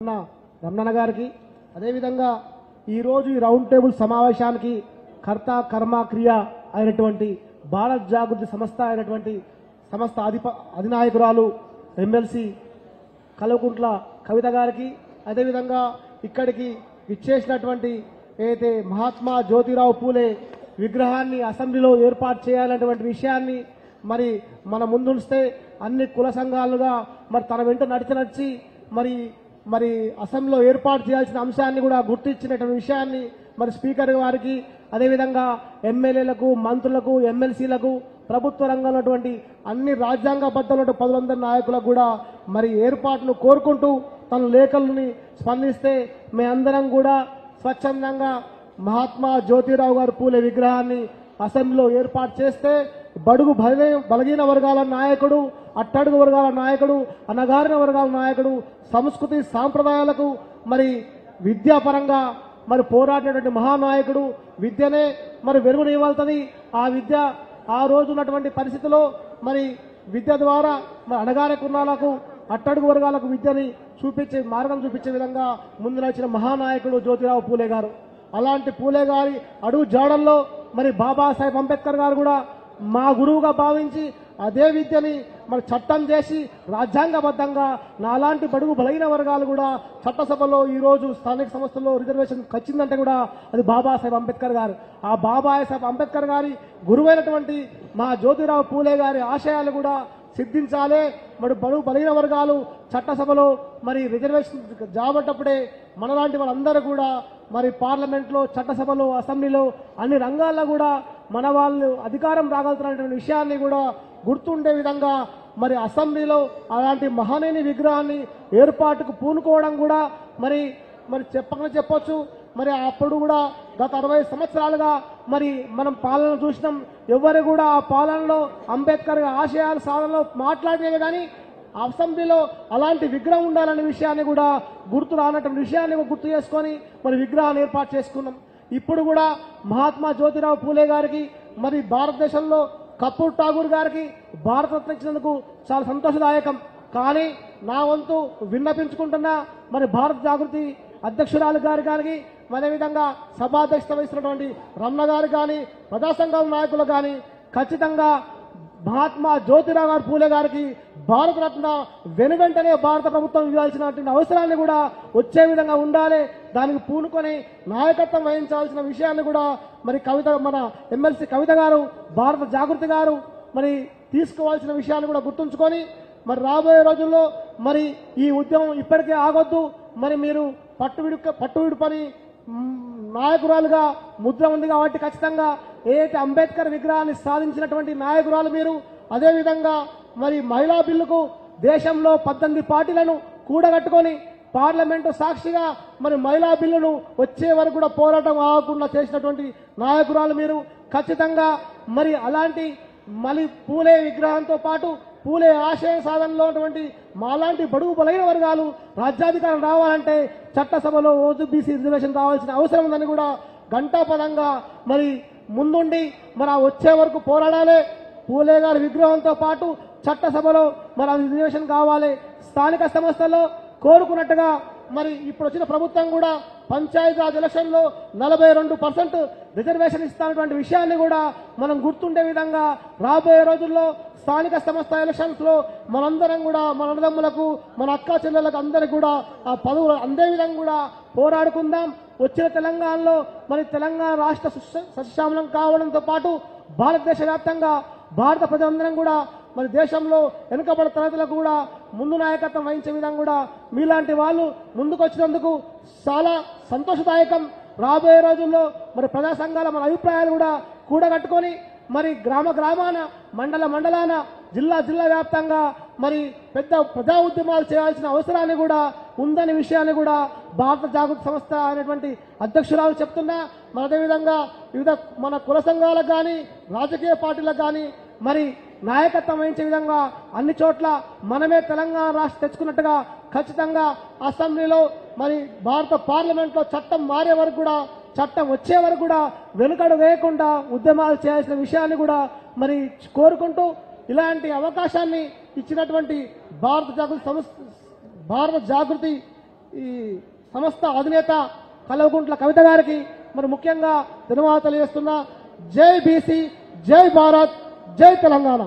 రమణ గారికి అదేవిధంగా ఈరోజు ఈ రౌండ్ టేబుల్ సమావేశానికి కర్త కర్మ క్రియ అయినటువంటి భారత్ జాగృతి సంస్థ అయినటువంటి సంస్థ అధినాయకురాలు ఎమ్మెల్సీ కల్వకుంట్ల కవిత గారికి అదేవిధంగా ఇక్కడికి ఇచ్చేసినటువంటి ఏదైతే మహాత్మా జ్యోతిరావు పూలే విగ్రహాన్ని అసెంబ్లీలో ఏర్పాటు చేయాలనేటువంటి విషయాన్ని మరి మన ముందుంచితే అన్ని కుల సంఘాలుగా మరి తన వెంట నడిచి మరి అసెంబ్లీలో ఏర్పాటు చేయాల్సిన అంశాన్ని కూడా గుర్తించినటువంటి విషయాన్ని మరి స్పీకర్ గారికి అదేవిధంగా ఎమ్మెల్యేలకు మంత్రులకు ఎమ్మెల్సీలకు ప్రభుత్వ రంగంలో ఉన్నటువంటి అన్ని రాజ్యాంగబద్ధమైన పదులందరి నాయకులకు కూడా మరి ఏర్పాటును కోరుకుంటూ తన లేఖల్ని స్పందిస్తే మేమందరం కూడా స్వచ్ఛందంగా మహాత్మా జ్యోతిరావు గారు పూలే విగ్రహాన్ని అసెంబ్లీలో ఏర్పాటు చేస్తే బడుగు బలహీన వర్గాల నాయకుడు అట్టడుగు వర్గాల నాయకుడు అణగారిన వర్గాల నాయకుడు సంస్కృతి సాంప్రదాయాలకు మరి విద్యాపరంగా మరి పోరాడినటువంటి మహానాయకుడు విద్యనే మరి వెలుగునివ్వాల్సింది ఆ విద్య ఆ రోజు ఉన్నటువంటి పరిస్థితిలో మరి విద్య ద్వారా మరి అణగారిన కులాలకు అట్టడుగు వర్గాలకు విద్యని చూపించే మార్గం చూపించే విధంగా ముందు నడిచిన మహానాయకుడు జ్యోతిరావు పూలే గారు. అలాంటి పూలే గారి అడుగు జాడల్లో మరి బాబాసాహెబ్ అంబేద్కర్ గారు కూడా మా గురువుగా భావించి అదే విద్యని మరి చట్టం చేసి రాజ్యాంగబద్ధంగా నాలాంటి బడుగు బలైన వర్గాలు కూడా చట్టసభలో ఈరోజు స్థానిక సంస్థల్లో రిజర్వేషన్ వచ్చిందంటే కూడా అది బాబాసాహెబ్ అంబేద్కర్ గారు. ఆ బాబాసాహెబ్ అంబేద్కర్ గారి గురువైనటువంటి మా జ్యోతిరావు పూలే గారి ఆశయాలు కూడా సిద్ధించాలే. మరి బడుగు బలైన వర్గాలు చట్టసభలో మరి రిజర్వేషన్ జాబట్టప్పుడే మనలాంటి వాళ్ళందరూ కూడా మరి పార్లమెంట్లో చట్టసభలో అసెంబ్లీలో అన్ని రంగాల్లో కూడా మన వాళ్ళు అధికారం రాగలుగుతున్నటువంటి విషయాన్ని కూడా గుర్తుండే విధంగా మరి అసెంబ్లీలో అలాంటి మహనీయుని విగ్రహాన్ని ఏర్పాటుకు పూనుకోవడం కూడా మరి చెప్పొచ్చు. మరి అప్పుడు కూడా గత 60 సంవత్సరాలుగా మరి మనం పాలన చూసినాం. ఎవరు కూడా ఆ పాలనలో అంబేద్కర్ ఆశయాల సాధనలో మాట్లాడలేదు కానీ అసెంబ్లీలో అలాంటి విగ్రహం ఉండాలనే విషయాన్ని కూడా గుర్తు రానటువంటి విషయాన్ని గుర్తు చేసుకొని మరి విగ్రహాన్ని ఏర్పాటు చేసుకున్నాం. ఇప్పుడు కూడా మహాత్మా జ్యోతిరావు పూలే గారికి మరి భారతదేశంలో కపూర్ ఠాగూర్ గారికి భారతరత్న ఇచ్చినందుకు చాలా సంతోషదాయకం. కానీ నా వంతు విన్నపించుకుంటున్నా మరి భారత జాగృతి అధ్యక్షురాలు గారు కానీ అదేవిధంగా సభాధ్యక్షత వహిస్తున్నటువంటి రమణ గారు కానీ ప్రజా సంఘాల నాయకులు కానీ ఖచ్చితంగా మహాత్మా జ్యోతిరావు గారు పూలే గారికి భారతరత్న వెనువెంటనే భారత ప్రభుత్వం ఇవ్వాల్సినటువంటి అవసరాన్ని కూడా వచ్చే విధంగా ఉండాలి. దానికి పూనుకొని నాయకత్వం వహించాల్సిన విషయాన్ని కూడా మరి కవిత మన ఎమ్మెల్సీ కవిత గారు భారత జాగృతి గారు మరి తీసుకోవాల్సిన విషయాన్ని కూడా గుర్తుంచుకొని రాబోయే రోజుల్లో మరి ఈ ఉద్యమం ఇప్పటికే ఆగొద్దు. మరి మీరు పట్టువిడుపని నాయకురాలుగా ముద్ర ఉంది కాబట్టి ఖచ్చితంగా ఏదైతే అంబేద్కర్ విగ్రహాన్ని సాధించినటువంటి నాయకురాలు మీరు అదేవిధంగా మరి మహిళా బిల్లుకు దేశంలో 18 పార్టీలను కూడగట్టుకొని పార్లమెంటు సాక్షిగా మరి మహిళా బిల్లును వచ్చే వరకు కూడా పోరాటం ఆగకుండా చేసినటువంటి నాయకురాలు మీరు. ఖచ్చితంగా మరి అలాంటి మళ్ళీ పూలే విగ్రహంతో పాటు పూలే ఆశయ సాధనలో ఉన్నటువంటి మాలాంటి బడుగు బలైన వర్గాలు రాజ్యాధికారం రావాలంటే చట్టసభలో ఓబీసీ రిజర్వేషన్ రావాల్సిన అవసరం ఉందని కూడా ఘంటాపదంగా మరి ముందుండి మరి వచ్చే వరకు పోరాడాలి. పూలే గారి విగ్రహంతో పాటు చట్టసభలో మరి రిజర్వేషన్ కావాలి. స్థానిక సంస్థల్లో కోరుకున్నట్టుగా మరి ఇప్పుడు వచ్చిన ప్రభుత్వం కూడా పంచాయతీరాజ్ ఎలక్షన్లో 42% రిజర్వేషన్ ఇస్తున్నటువంటి విషయాన్ని కూడా మనం గుర్తుండే విధంగా రాబోయే రోజుల్లో స్థానిక సంస్థ ఎలక్షన్స్ లో మనందరం కూడా మన అన్నదమ్ములకు మన అక్క చెల్లెలకు అందరికి కూడా ఆ పదవులు అందే విధంగా కూడా పోరాడుకుందాం. వచ్చిన తెలంగాణలో మరి తెలంగాణ రాష్ట్ర సస్యశ్యామలం కావడంతో పాటు భారతదేశ వ్యాప్తంగా భారత ప్రజలందరం కూడా మరి దేశంలో వెనుకబడిన తరగతులకు కూడా ముందు నాయకత్వం వహించే విధంగా కూడా మీలాంటి వాళ్ళు ముందుకు వచ్చినందుకు చాలా సంతోషదాయకం. రాబోయే రోజుల్లో మరి ప్రజా సంఘాల మన అభిప్రాయాలు కూడా కూడగట్టుకొని మరి గ్రామాన మండలాన జిల్లా వ్యాప్తంగా మరి పెద్ద ప్రజా ఉద్యమాలు చేయాల్సిన అవసరాన్ని కూడా ఉందనే విషయాన్ని కూడా భారత జాగృతి సంస్థ అనేటువంటి అధ్యక్షురాలు చెప్తున్నా. అదేవిధంగా వివిధ మన కుల సంఘాలకు కానీ రాజకీయ పార్టీలకు కానీ మరి నాయకత్వం వహించే విధంగా అన్ని చోట్ల మనమే తెలంగాణ రాష్ట్రం తెచ్చుకున్నట్టుగా ఖచ్చితంగా అసెంబ్లీలో మరి భారత పార్లమెంట్లో చట్టం మారే వరకు కూడా చట్టం వచ్చే వరకు కూడా వెనుకడు వేయకుండా ఉద్యమాలు చేయాల్సిన విషయాన్ని కూడా మరి కోరుకుంటూ ఇలాంటి అవకాశాన్ని ఇచ్చినటువంటి భారత జాగృతి ఈ సంస్థ అధినేత కల్వకుంట్ల కవిత గారికి మరి ముఖ్యంగా ధన్యవాదాలు తెలియజేస్తున్నా. జై బీసీ, జై భారత్, జై తెలంగాణ.